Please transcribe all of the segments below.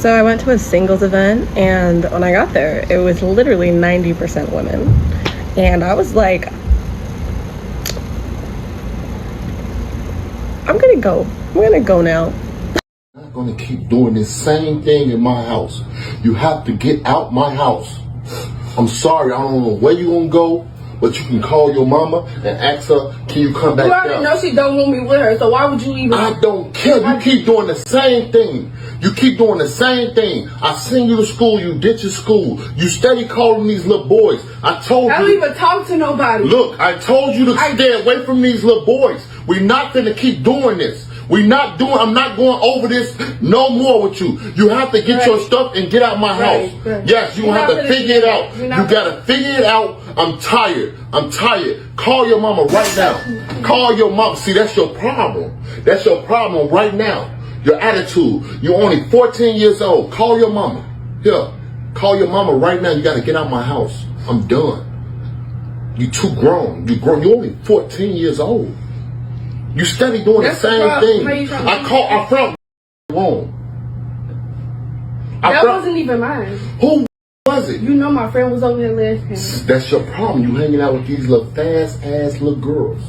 So I went to a singles event, and when I got there, it was literally 90% women. And I was like, I'm gonna go now. I'm not gonna keep doing this same thing in my house. You have to get out my house. I'm sorry, I don't know where you gonna go, but you can call your mama and ask her, can you come back down? You already know she don't want me with her, so why would you even... I don't care. You keep doing the same thing. You keep doing the same thing. I send you to school, you ditch your school. You steady calling these little boys. I don't even talk to nobody. Look, I told you to stay away from these little boys. We're not gonna keep doing this. I'm not going over this no more with you. You have to get your stuff and get out my house. Yes, you have to figure it out. You gotta figure it out. I'm tired. Call your mama right now. Call your mama. See, that's your problem. That's your problem right now. Your attitude. You're only 14 years old. Call your mama. Here. Call your mama right now. You gotta get out my house. I'm done. You too grown. You're only 14 years old. You steady doing the same thing. I found wrong. That wasn't even mine. Who was it? You know my friend was over there last time. That's your problem. You hanging out with these little fast ass little girls.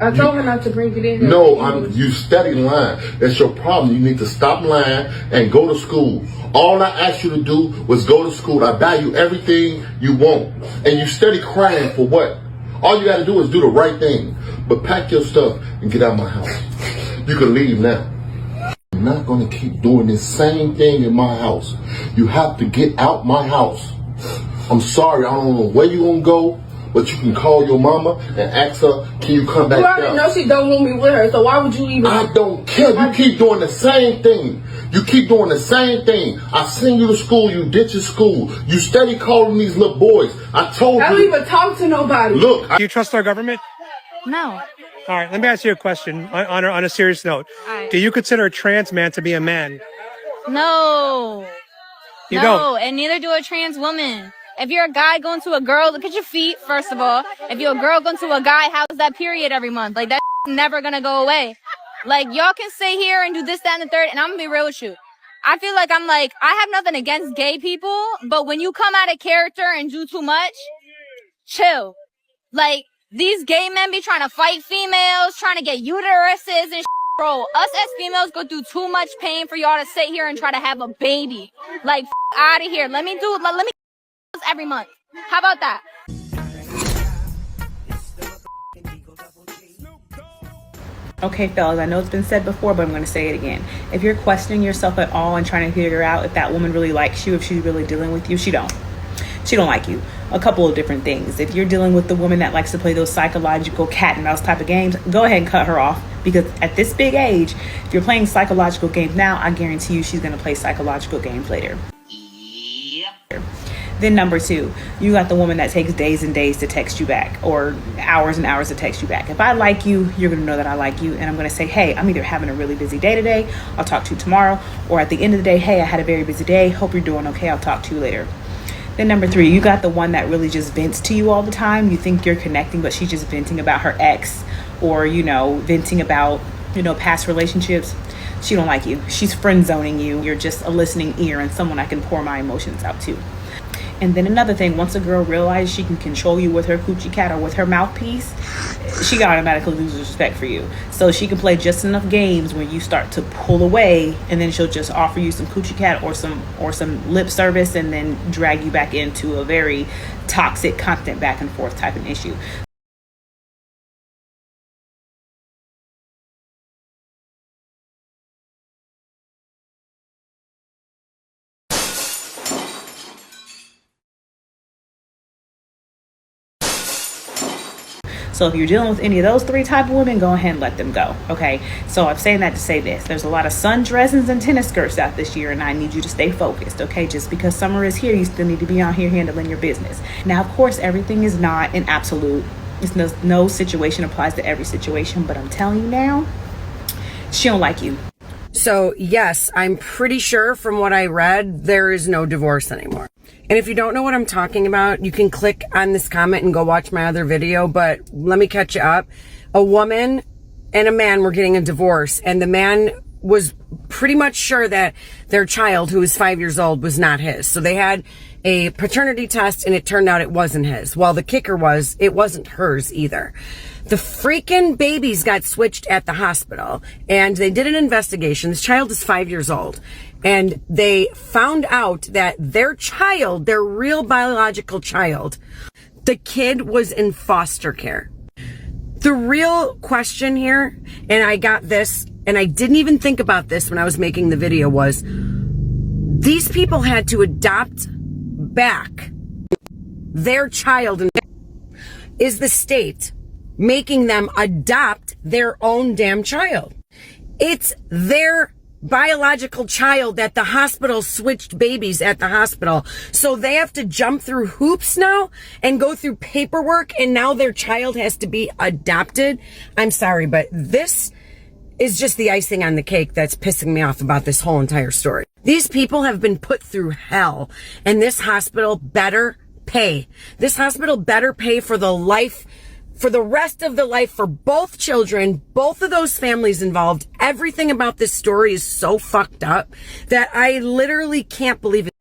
I told her not to bring it in here. No, you steady lying. That's your problem. You need to stop lying and go to school. All I asked you to do was go to school. I buy you everything you want. And you steady crying for what? All you gotta do is do the right thing. But pack your stuff and get out of my house. You can leave now. I'm not gonna keep doing this same thing in my house. You have to get out my house. I'm sorry, I don't know where you gonna go, but you can call your mama and ask her, can you come back down? You already know she don't want me with her, so why would you even... I don't care. You keep doing the same thing. I send you to school, you ditch your school. You steady calling these little boys. I don't even talk to nobody. Look. Do you trust our government? No. All right, let me ask you a question on a serious note. Right. Do you consider a trans man to be a man? No. You don't? And neither do a trans woman. If you're a guy going to a girl, look at your feet, first of all. If you're a girl going to a guy, how's that period every month? Like, that's never going to go away. Like, y'all can stay here and do this, that, and the third, and I'm going to be real with you. I feel like I have nothing against gay people, but when you come out of character and do too much, chill. Like, these gay men be trying to fight females, trying to get uteruses and shit. Bro, us as females go through too much pain for y'all to sit here and try to have a baby. Like, out of here. Let me every month. How about that? Okay, fellas, I know it's been said before, but I'm going to say it again. If you're questioning yourself at all and trying to figure out if that woman really likes you, if she's really dealing with you, she don't like you. A couple of different things. If you're dealing with the woman that likes to play those psychological cat and mouse type of games, go ahead and cut her off, because at this big age, if you're playing psychological games now, I guarantee you she's going to play psychological games later. Then number two, you got the woman that takes days and days to text you back, or hours and hours to text you back. If I like you, you're going to know that I like you, and I'm going to say, hey, I'm either having a really busy day today, I'll talk to you tomorrow, or at the end of the day, hey, I had a very busy day, hope you're doing okay, I'll talk to you later. Then number three, you got the one that really just vents to you all the time. You think you're connecting, but she's just venting about her ex, or, venting about, past relationships. She don't like you. She's friend zoning you. You're just a listening ear and someone I can pour my emotions out to. And then another thing, once a girl realizes she can control you with her coochie cat or with her mouthpiece, she automatically loses respect for you. So she can play just enough games when you start to pull away, and then she'll just offer you some coochie cat or some lip service, and then drag you back into a very toxic, constant back and forth type of issue. So if you're dealing with any of those three type of women, go ahead and let them go. Okay. So I'm saying that to say this. There's a lot of sundresses and tennis skirts out this year, and I need you to stay focused. Okay. Just because summer is here, you still need to be out here handling your business. Now, of course, everything is not an absolute. It's no situation applies to every situation, but I'm telling you now, she don't like you. So yes, I'm pretty sure from what I read, there is no divorce anymore. And if you don't know what I'm talking about, you can click on this comment and go watch my other video, but let me catch you up. A woman and a man were getting a divorce, and the man was pretty much sure that their child, who was 5 years old, was not his. So they had a paternity test and it turned out it wasn't his. Well, the kicker was it wasn't hers either. The freaking babies got switched at the hospital and they did an investigation. This child is 5 years old and they found out that their child, their real biological child, the kid was in foster care. The real question here, and I got this, and I didn't even think about this when I was making the video, was these people had to adopt back their child. And is the state making them adopt their own damn child? It's their biological child that the hospital switched babies at the hospital. So they have to jump through hoops now and go through paperwork, and now their child has to be adopted. I'm sorry, but this is just the icing on the cake that's pissing me off about this whole entire story. These people have been put through hell, and this hospital better pay. This hospital better pay for the life, for the rest of the life for both children, both of those families involved. Everything about this story is so fucked up that I literally can't believe it.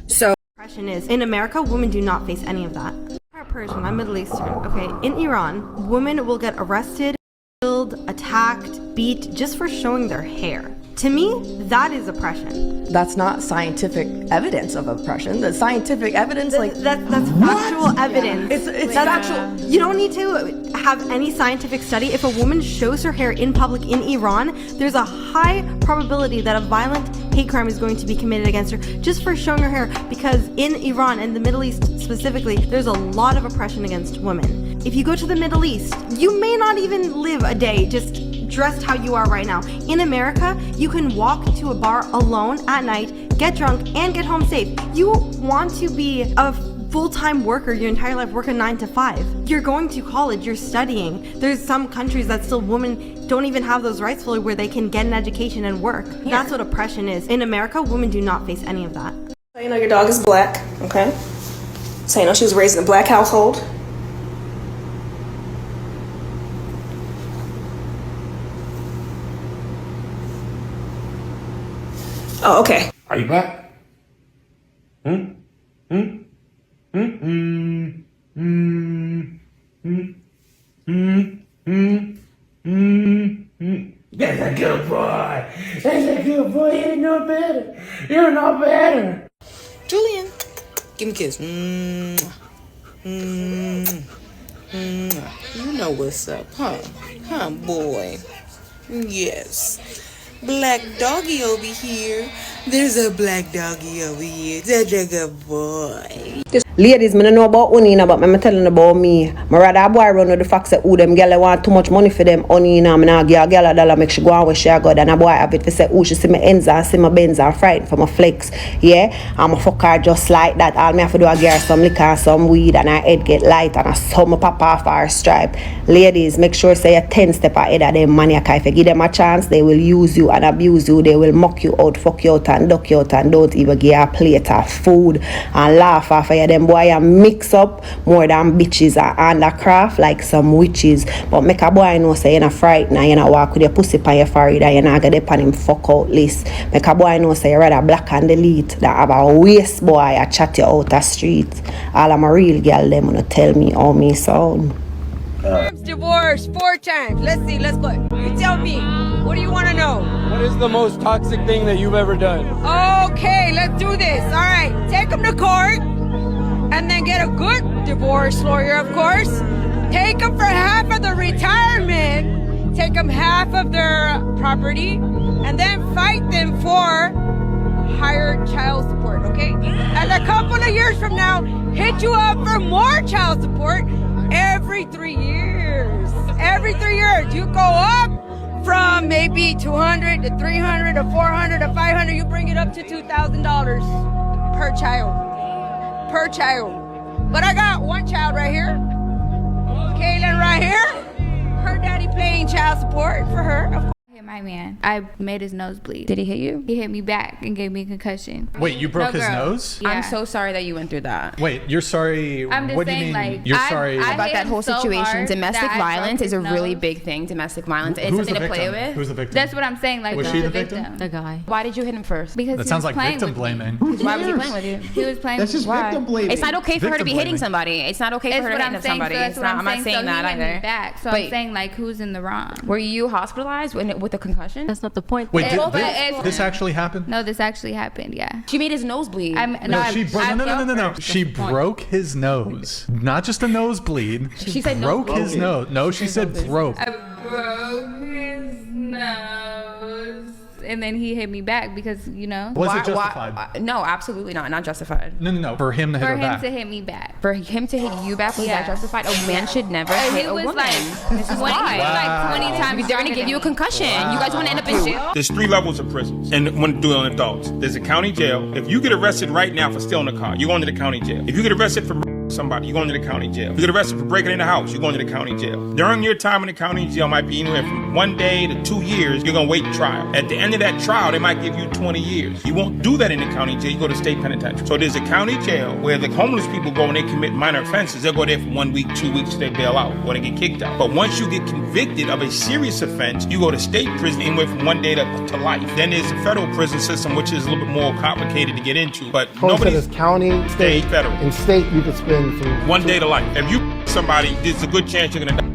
So, Question is, in America, women do not face any of that. I'm Persian, I'm Middle Eastern. Okay, in Iran, women will get arrested, killed, attacked, beat just for showing their hair. To me, that is oppression. That's not scientific evidence of oppression. The scientific evidence, that's factual evidence. It's factual. You don't need to have any scientific study. If a woman shows her hair in public in Iran, there's a high probability that a violent hate crime is going to be committed against her just for showing her hair, because in Iran and the Middle East specifically, there's a lot of oppression against women. If you go to the Middle East, you may not even live a day just dressed how you are right now. In America, you can walk to a bar alone at night, get drunk, and get home safe. You want to be a full-time worker your entire life, work a 9 to 5. You're going to college, you're studying. There's some countries that still women don't even have those rights fully, where they can get an education and work. Yeah. That's what oppression is. In America, women do not face any of that. So you know your dog is black, okay? So you know she was raised in a black household. Oh, okay. Are you back? That's a good boy. That's a good boy. You're no better. You're no better. Julian, give me a kiss. You know what's up, huh? Huh, boy? Yes. Black doggy over here. There's a black doggy over here. That's a good boy. Ladies, I don't know about money, but I'm telling about me. I rather a boy run with the fact that them girl want too much money for them honey, and I'm not give a girl a dollar make she go on where she go. And a boy have it to say, she see my ends and see my bends and frightened for my flex. Yeah, I'm a fuck her just like that. All me have to do is give her some liquor and some weed, and her head get light, and I saw my pop off her stripe. Ladies, make sure say you're 10 steps ahead of them maniac. If you give them a chance, they will use you and abuse you. They will mock you out, fuck you out, and duck you out, and don't even give you a plate of food and laugh after you. Them boy and mix up more than bitches and undercraft like some witches. But make a boy know say you're not frightened and you're not walk with your pussy on your forehead and you're not get up on him fuck out list. Make a boy know say you're rather black and delete than have a waste boy a chat you out the street. All I'm a real girl them wanna tell me how me sound. Divorced 4 times. Let's see, let's go. You tell me. What do you want to know? What is the most toxic thing that you've ever done? Okay, let's do this. All right, take them to court and then get a good divorce lawyer, of course. Take them for half of the retirement. Take them half of their property and then fight them for higher child support, okay? And a couple of years from now, hit you up for more child support every 3 years. Every 3 years, you go up from maybe 200 to 300 to 400 to 500. You bring it up to $2,000 per child. Per child. But I got one child right here. Kaylin right here. Her daddy paying child support for her. Of course. hit my man. I made his nose bleed. Did he hit you? He hit me back and gave me a concussion. Wait, you broke his girl. nose? Yeah. I'm so sorry that you went through that. Wait, you're sorry. I'm just what do you saying, mean? like, You're sorry I About hit that him whole so situation. hard Domestic that I violence broke is a his really nose. big thing. Domestic violence. It's Who's something the to play victim? with. Who's the victim? That's what I'm saying. Like, Was who's she the the victim? The guy. Why did you hit him first? Because That he sounds was like playing victim with blaming. Why was he playing with you? He was playing That's with just me. victim blaming. It's not okay for her to be Victim hitting blaming. somebody. It's not okay That's for her what to I'm hit saying. somebody. So that's It's what not, I'm I'm not saying. saying So that he hit either. me back. So But I'm saying, like, who's in the wrong? were you hospitalized with a concussion? That's not the point. Wait, It's- this actually happened? No, this actually happened. Yeah. She made his nose bleed. No, she broke. No. She broke his nose. Not just a nosebleed. She said broke nose his bleed. nose. No, she said broke. I broke his nose. And then he hit me back because, you know. Was it justified? No, absolutely not. Not justified. No. For him to hit For her him back. to hit me back. For him to hit you back, was that justified? A man should never And hit he a was woman. like, This is why. he was like 20 times. They're gonna give you a concussion. You guys want to end up in jail? There's 3 levels of prisons, and when doing adults, there's a county jail. If you get arrested right now for stealing a car, you're going to the county jail. If you get arrested for somebody, you're going to the county jail. If you get arrested for breaking in the house, you're going to the county jail. During your time in the county jail might be anywhere from 1 day to 2 years. You're going to wait trial. At the end of that trial, they might give you 20 years. You won't do that in the county jail. You go to state penitentiary. So there's a county jail where the homeless people go and they commit minor offenses. They'll go there for 1 week, 2 weeks, they bail out or they get kicked out. But once you get convicted of a serious offense, you go to state prison anywhere from 1 day to life. Then there's a federal prison system, which is a little bit more complicated to get into. But nobody's county, state, federal. In state, you could spend from 1 day to life. If you somebody, there's a good chance you're gonna die.